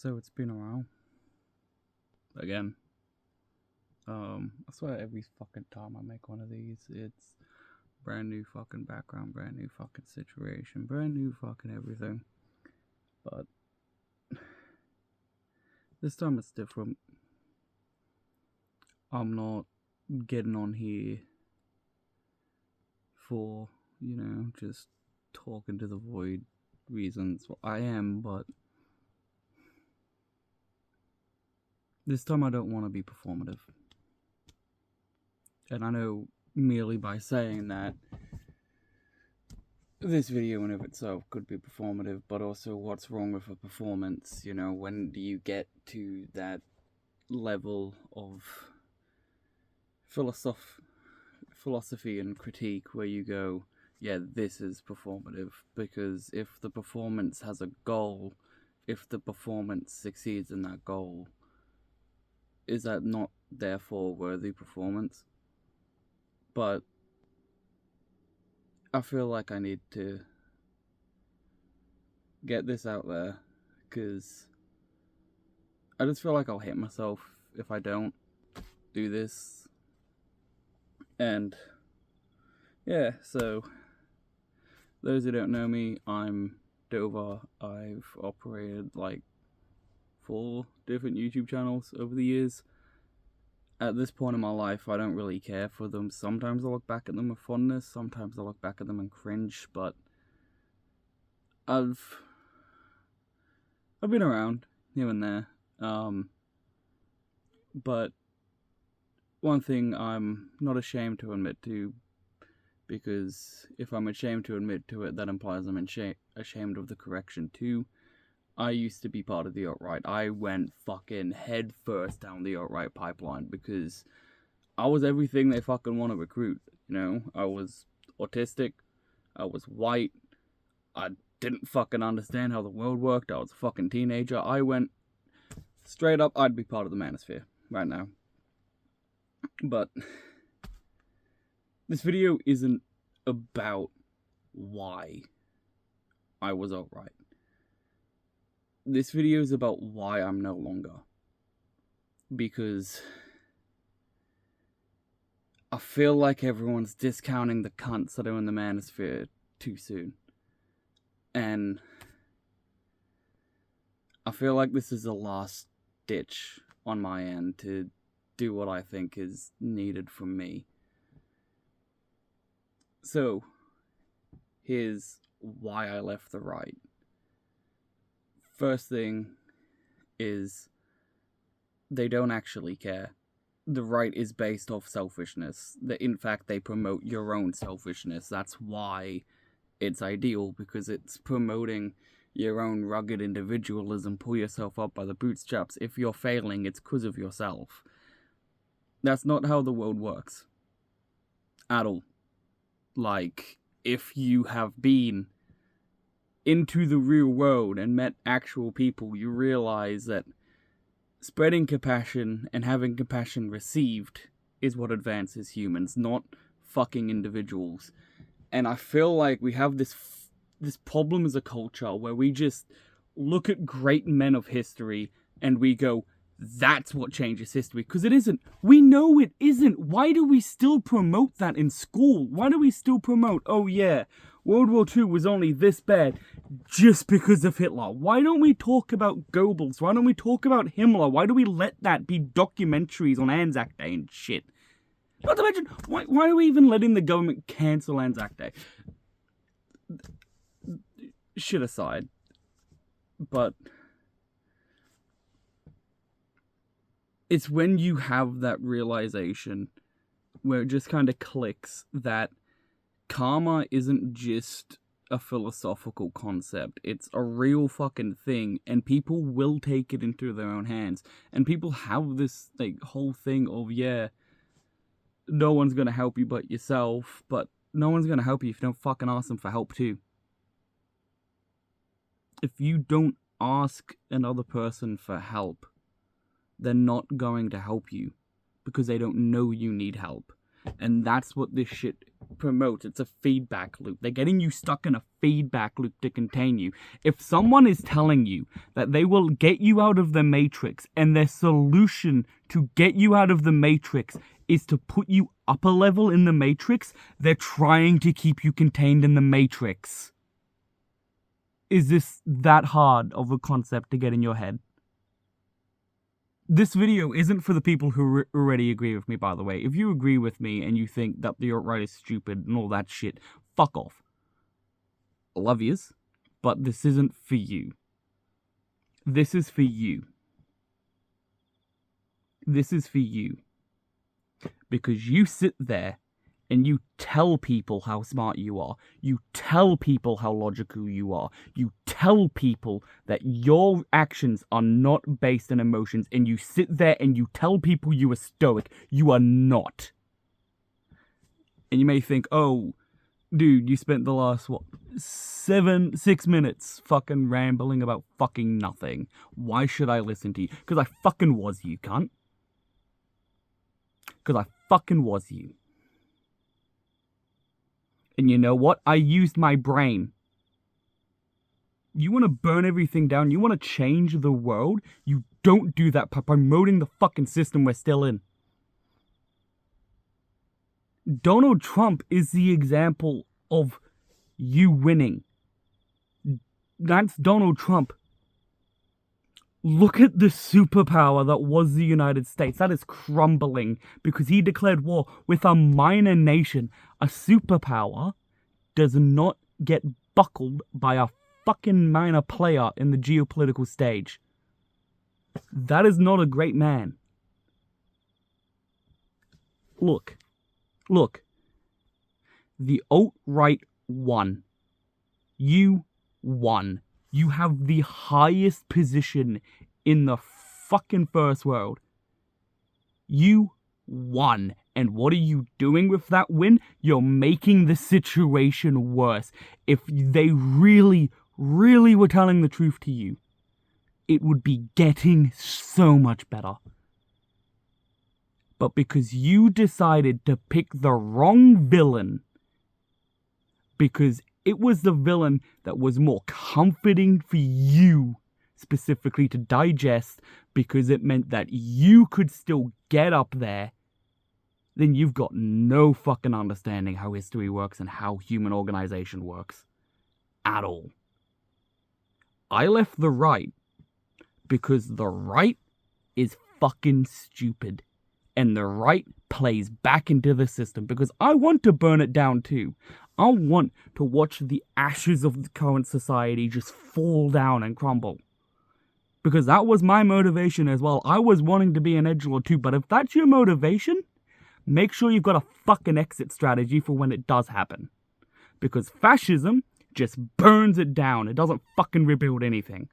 So it's been a while. Again. I swear every fucking time I make one of these, it's brand new fucking background, brand new fucking situation, brand new fucking everything. But this time it's different. I'm not getting on here for, just talking to the void reasons. Well, I am, but this time I don't want to be performative. And I know merely by saying that, this video in of itself could be performative, but also what's wrong with a performance? When do you get to that level of philosophy and critique where you go, yeah, this is performative? Because if the performance has a goal, if the performance succeeds in that goal, is that not therefore worthy performance? But I feel like I need to get this out there, because I just feel like I'll hate myself if I don't do this. And yeah, so those who don't know me, I'm Dover. I've operated like 4 different YouTube channels over the years. At this point in my life, I don't really care for them. Sometimes I look back at them with fondness, sometimes I look back at them and cringe, but I've been around here and there. But one thing I'm not ashamed to admit to, because if I'm ashamed to admit to it, that implies I'm ashamed of the correction too. I used to be part of the alt-right. I went fucking head first down the alt-right pipeline because I was everything they fucking want to recruit. I was autistic, I was white, I didn't fucking understand how the world worked, I was a fucking teenager. I went straight up, I'd be part of the manosphere right now. But this video isn't about why I was alt-right. This video is about why I'm no longer. Because I feel like everyone's discounting the cunts that are in the manosphere too soon. And I feel like this is a last ditch on my end to do what I think is needed from me. So, here's why I left the right. First thing is, they don't actually care. The right is based off selfishness. In fact, they promote your own selfishness. That's why it's ideal, because it's promoting your own rugged individualism. Pull yourself up by the bootstraps. If you're failing, it's because of yourself. That's not how the world works. At all. Like, if you have been into the real world and met actual people, you realize that spreading compassion and having compassion received is what advances humans, not fucking individuals. And I feel like we have this problem as a culture where we just look at great men of history and we go, that's what changes history. Because it isn't. We know it isn't. Why do we still promote that in school? Why do we still promote, oh yeah, World War II was only this bad just because of Hitler? Why don't we talk about Goebbels? Why don't we talk about Himmler? Why do we let that be documentaries on Anzac Day and shit? Not to mention, why are we even letting the government cancel Anzac Day? Shit aside. But it's when you have that realization where it just kind of clicks that karma isn't just a philosophical concept. It's a real fucking thing, and people will take it into their own hands. And people have this whole thing of, yeah, no one's gonna help you but yourself, but no one's gonna help you if you don't fucking ask them for help too. If you don't ask another person for help, they're not going to help you because they don't know you need help. And that's what this shit promotes. It's a feedback loop. They're getting you stuck in a feedback loop to contain you. If someone is telling you that they will get you out of the matrix, and their solution to get you out of the matrix is to put you up a level in the matrix, they're trying to keep you contained in the matrix. Is this that hard of a concept to get in your head? This video isn't for the people who already agree with me, by the way. If you agree with me and you think that the alt-right is stupid and all that shit, fuck off. I love yous, but this isn't for you. This is for you. This is for you. Because you sit there and you tell people how smart you are. You tell people how logical you are. You tell people that your actions are not based on emotions. And you sit there and you tell people you are stoic. You are not. And you may think, oh, dude, you spent the last, 6 minutes fucking rambling about fucking nothing. Why should I listen to you? Because I fucking was you, cunt. Because I fucking was you. And you know what? I used my brain. You want to burn everything down? You want to change the world? You don't do that by promoting the fucking system we're still in. Donald Trump is the example of you winning. That's Donald Trump. Look at the superpower that was the United States. That is crumbling because he declared war with a minor nation. A superpower does not get buckled by a fucking minor player in the geopolitical stage. That is not a great man. Look. The alt-right won. You won. You have the highest position in the fucking first world. You won. And what are you doing with that win? You're making the situation worse. If they really, really were telling the truth to you, it would be getting so much better. But because you decided to pick the wrong villain, because it was the villain that was more comforting for you, specifically to digest, because it meant that you could still get up there, then you've got no fucking understanding how history works and how human organization works. At all. I left the right because the right is fucking stupid. And the right plays back into the system because I want to burn it down too. I want to watch the ashes of the current society just fall down and crumble. Because that was my motivation as well. I was wanting to be an edgelord too, but if that's your motivation, make sure you've got a fucking exit strategy for when it does happen. Because fascism just burns it down. It doesn't fucking rebuild anything.